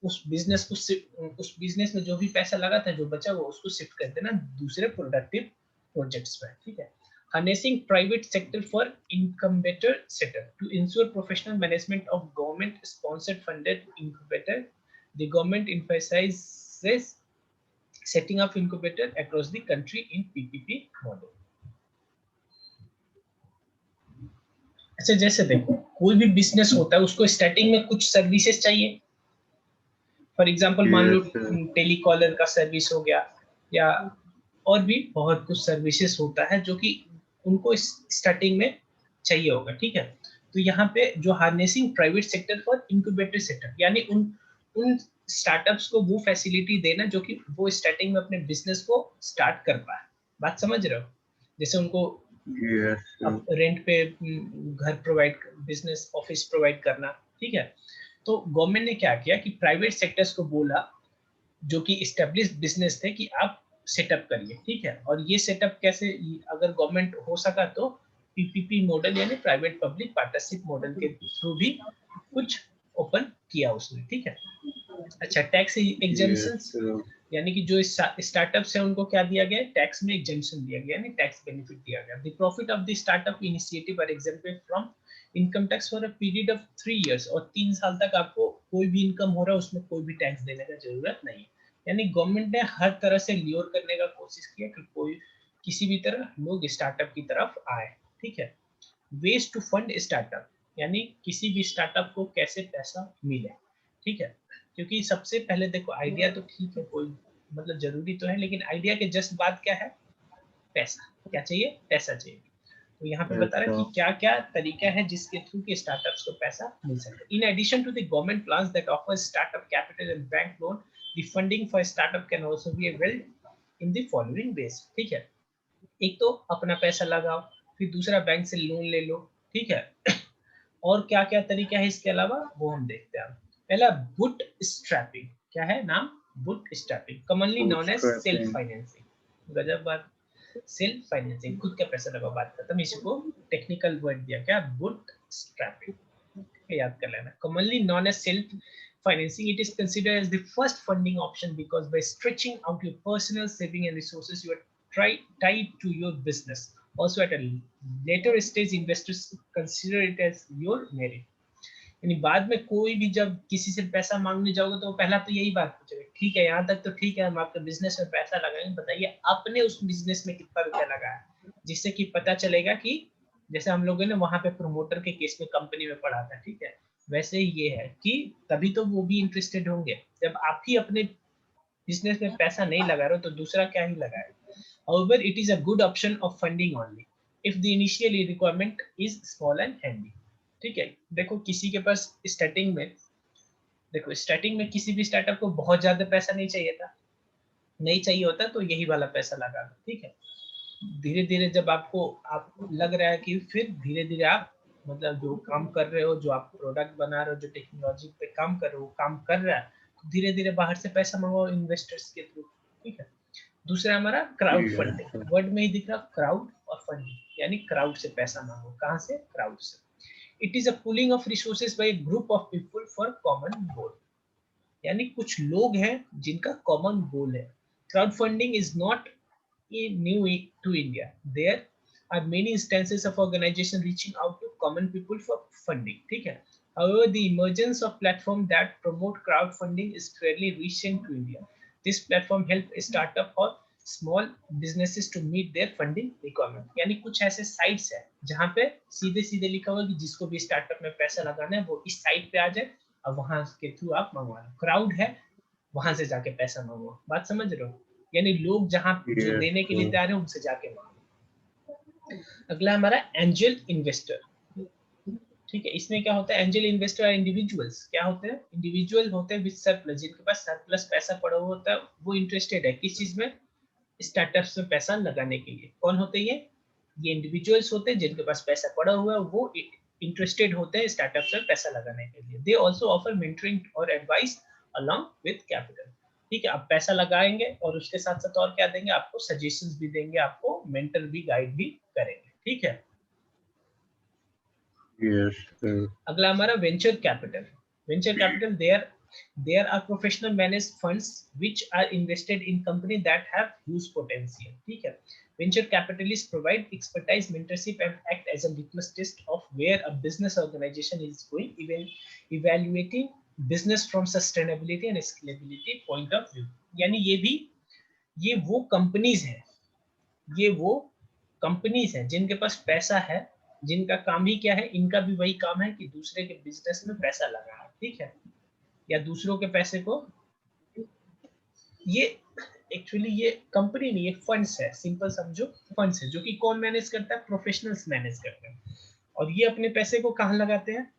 उस बिजनेस में जो भी पैसा लगा था, जो बचा वो उसको शिफ्ट कर देना दूसरे प्रोडक्टिव प्रोजेक्ट्स पे, ठीक है। Harnessing private sector for incubator setup to ensure professional management of government-sponsored funded incubator. The government emphasizes setting up incubator across the country in PPP model. अच्छा, जैसे देखो कोई भी बिजनेस होता है उसको स्टार्टिंग में कुछ सर्विसेज चाहिए। फॉर एग्जांपल मान लो यस सर। टेलीकॉलर का सर्विस हो गया, या और भी बहुत कुछ सर्विसेज होता है जो कि उनको स्टार्टिंग में चाहिए होगा, ठीक है। तो यहाँ पे जो harnessing private sector for incubator setup, यानी उन स्टार्टअप्स को वो फैसिलिटी देना जो कि वो स्टार्टिंग में अपने बिजनेस को स्टार्ट कर पाए। बात समझ रहे हो, जैसे उनको यस सर। अब रेंट पे घर प्रोवाइड, बिजनेस ऑफिस प्रोवाइड करना, ठीक है। तो गवर्नमेंट ने क्या किया कि प्राइवेट सेक्टर्स को बोला जो कि एस्टेब्लिश बिजनेस थे कि आप सेटअप करिए, ठीक है। और ये सेटअप कैसे, अगर गवर्नमेंट हो सका तो पीपीपी मॉडल यानी प्राइवेट पब्लिक पार्टनरशिप मॉडल के थ्रू भी कुछ ओपन किया उसने, ठीक है। अच्छा, टैक्स यस एग्जेम्पशंस, सर। यानी कि जो स्टार्टअप्स है उनको क्या दिया गया, टैक्स में एग्जेम्पशन दिया गया, यानी टैक्स बेनिफिट दिया गया। The profit of the startup initiative are exempted from income tax for a period of 3 years, और 3 साल तक आपको कोई भी इनकम हो रहा है उसमें कोई भी टैक्स देने का जरूरत नहीं है। यानी गवर्नमेंट ने हर तरह से ल्योर करने का कोशिश किया कि कोई किसी भी तरह लोग स्टार्टअप की तरफ आए, ठीक है। वेज टू फंड स्टार्टअप, यानी किसी भी स्टार्टअप को कैसे पैसा मिले, ठीक है। क्योंकि सबसे पहले देखो आइडिया तो ठीक है, कोई मतलब जरूरी तो है, लेकिन आइडिया के जस्ट बाद क्या है, पैसा, क्या चाहिए, पैसा चाहिए। तो यहाँ पे बता रहा है कि क्या क्या तरीका है जिसके थ्रू के स्टार्टअप्स को पैसा मिल सके। In addition to the government plans that offer startup capital and bank loan, the funding for startup can also be availed in the following ways. ठीक है, एक तो अपना पैसा लगाओ, फिर दूसरा बैंक से लोन ले लो। ठीक है, और क्या क्या तरीका है इसके अलावा वो हम देखते हैं। पहला बूट स्ट्रैपिंग, क्या है नाम, bootstrapping, commonly known as self bootstrapping. Financing. गजब बात, सेल्फ फाइनेंसिंग, खुद का पैसा लगा, बात खत्म। इसको टेक्निकल वर्ड दिया क्या, बूट स्ट्रैपिंग, याद कर लेना। Commonly known as self financing, it is considered as the first funding option because by stretching out your personal saving and resources, you are tied to your business. Also, at a later stage, investors consider it as your merit. यानी बाद में कोई भी जब किसी से पैसा मांगने जाओगे तो पहला तो यही बात पूछेगा, ठीक है यहाँ तक तो ठीक है, हम आपके बिजनेस में पैसा लगाएंगे, बताइए आपने उस बिजनेस में कितना रुपया लगाया, जिससे कि पता चलेगा कि जैसे हम लोगों ने वहां पे प्रोमोटर के केस में कंपनी में पढ़ा था। ठीक है, वैसे ही ये है कि तभी तो वो भी इंटरेस्टेड होंगे। जब आप ही अपने बिजनेस में पैसा नहीं लगा रहे हो तो दूसरा क्या ही लगाए। However, it is a good option of funding only if the initial requirement is small and handy. ठीक है, देखो किसी के पास स्टार्टिंग में, देखो स्टार्टिंग में किसी भी स्टार्टअप को बहुत ज्यादा पैसा नहीं चाहिए था, नहीं चाहिए होता तो यही वाला पैसा लगा दो। ठीक है, धीरे धीरे जब आपको आप लग रहा है कि फिर धीरे धीरे आप मतलब जो काम कर रहे हो, जो आप प्रोडक्ट बना रहे हो, जो टेक्नोलॉजी पे काम कर रहे हो, काम कर रहा है, तो धीरे धीरे बाहर से पैसा मंगवाओ इन्वेस्टर्स के थ्रू। ठीक है, दूसरा हमारा crowd Yes, funding, sir. Word में ही दिख रहा क्राउड और फंडिंग, यानी क्राउड से पैसा मांगो। कहाँ से, क्राउड से। It is a pulling of resources by group of people for common goal, यानी कुछ लोग हैं जिनका कॉमन गोल है। Crowd funding is not new to India. There are many instances of organization reaching out to common people for funding. ठीक है, however, the emergence of platform that promote crowdfunding is fairly recent to India. This platform help startup or small businesses to meet their funding requirement. यानी कुछ ऐसे sites है जहाँ पे सीधे सीधे लिखा हुआ कि जिसको भी स्टार्टअप में पैसा लगाना है वो इस साइट पे आ जाए और वहां के थ्रू आप मंगवा लो। क्राउड है, वहां से जाके पैसा मंगवाओ। बात समझ रहे हो, यानी लोग जहां जो Yes, देने के लिए sir. तैयार है उनसे जाके मांगो। अगला हमारा एंजल इन्वेस्टर। ठीक है, इसमें क्या होता है, एंजल इन्वेस्टर इंडिविजुअल्स क्या होते हैं, इंडिविजुअल होते हैं विद सरप्लस, जिनके पास सरप्लस पैसा पड़ा हुआ होता है, वो इंटरेस्टेड है किस चीज में, स्टार्टअप्स में पैसा लगाने के लिए। कौन होते हैं ये इंडिविजुअल्स होते हैं जिनके पास पैसा पड़ा हुआ है, वो इंटरेस्टेड होते हैं स्टार्टअप्स में पैसा लगाने के लिए। दे आल्सो ऑफर मेंटरिंग और एडवाइस अलोंग विद कैपिटल। ठीक है, आप पैसा लगाएंगे और उसके साथ साथ और क्या देंगे, आपको सजेशंस भी देंगे, आपको मेंटर भी, गाइड भी करेंगे। ठीक है, Yes, sir. अगला हमारा venture capital. Venture capital there are professional managed funds which are invested in company that have huge potential. ठीक है, venture capitalists provide expertise, mentorship and act as a litmus test of where a business organization is going, even evaluating business from sustainability and scalability point of view. यानी ये वो companies हैं, ये वो companies हैं जिनके पास पैसा है, जिनका काम ही क्या है, इनका भी वही काम है कि दूसरे के बिजनेस में पैसा लगाना। ठीक है, या दूसरों के पैसे को, ये एक्चुअली ये कंपनी नहीं, ये फंड्स है, सिंपल समझो, फंड्स है जो कि कौन मैनेज करता है, प्रोफेशनल्स मैनेज करते हैं। और ये अपने पैसे को कहाँ लगाते हैं,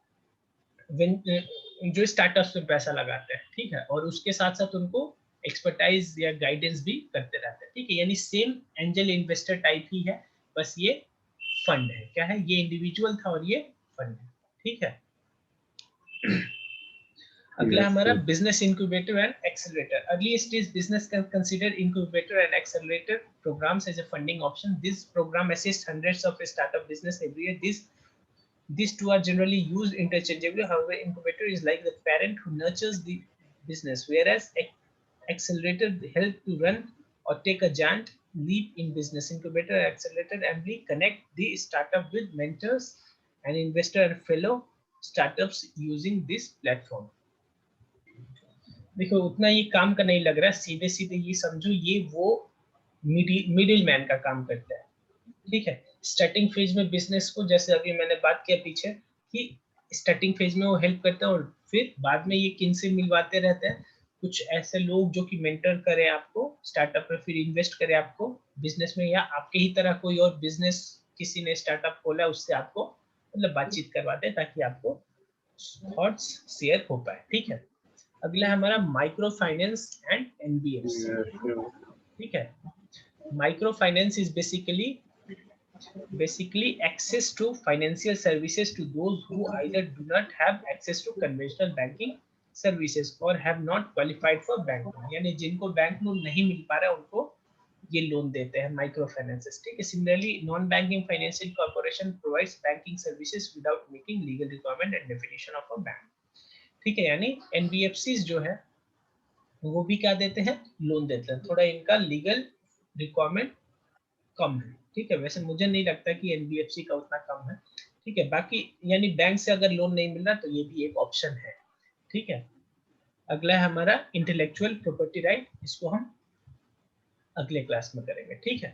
जो स्टार्टअप्स में पैसा लगाते हैं। ठीक है, और उसके साथ साथ उनको एक्सपर्टाइज या गाइडेंस भी करते रहते हैं। ठीक है, यानी सेम एंजल इन्वेस्टर टाइप ही है, बस ये फंड है। क्या है, ये इंडिविजुअल था और ये फंड है। ठीक है, अगला Yes, हमारा sir. Business incubator and accelerator. Early stage business can consider incubator and accelerator programs as a funding option. This program assists hundreds of startup business every year. These two are generally used interchangeably. However, incubator is like the parent who nurtures the business, whereas accelerator help to run or take a giant leap in business. Incubator and accelerator and connect the startup with mentors and investor and fellow startups using this platform. देखो उतना ये काम का नहीं लग रहा है, सीधे सीधे ये समझो ये वो मिडिल मैन का काम करता है। ठीक है, स्टार्टिंग फेज में बिजनेस को, जैसे अभी मैंने बात किया पीछे कि स्टार्टिंग फेज में वो हेल्प करता है और फिर बाद में ये किन से मिलवाते रहते हैं, कुछ ऐसे लोग जो कि मेंटर करें आपको स्टार्टअप में, फिर इन्वेस्ट करें आपको बिजनेस में, या आपके ही तरह कोई और बिजनेस किसी ने स्टार्टअप खोला उससे आपको मतलब बातचीत करवाते हैं ताकि आपको थॉट्स शेयर हो पाए। ठीक है, अगला है हमारा micro finance and NBFC. Yes, sir. ठीक है, micro finance is basically access to financial services to those who either do not have access to conventional banking services or have not qualified for bank loan, यानी जिनको bank loan नहीं मिल पा रहा है उनको ये लोन देते हैं माइक्रो फाइनेंसेस। ठीक है, similarly non banking financial corporation provides banking services without meeting legal requirement and definition of a bank. ठीक है, यानी एनबीएफसीज जो है वो भी क्या देते हैं, लोन देते हैं, थोड़ा इनका लीगल रिक्वायरमेंट कम है। ठीक है, वैसे मुझे नहीं लगता कि एनबीएफसी का उतना कम है। ठीक है, बाकी यानी बैंक से अगर लोन नहीं मिल रहा तो ये भी एक ऑप्शन है। ठीक है, अगला है हमारा इंटेलेक्चुअल प्रॉपर्टी राइट, इसको हम अगले क्लास में करेंगे। ठीक है।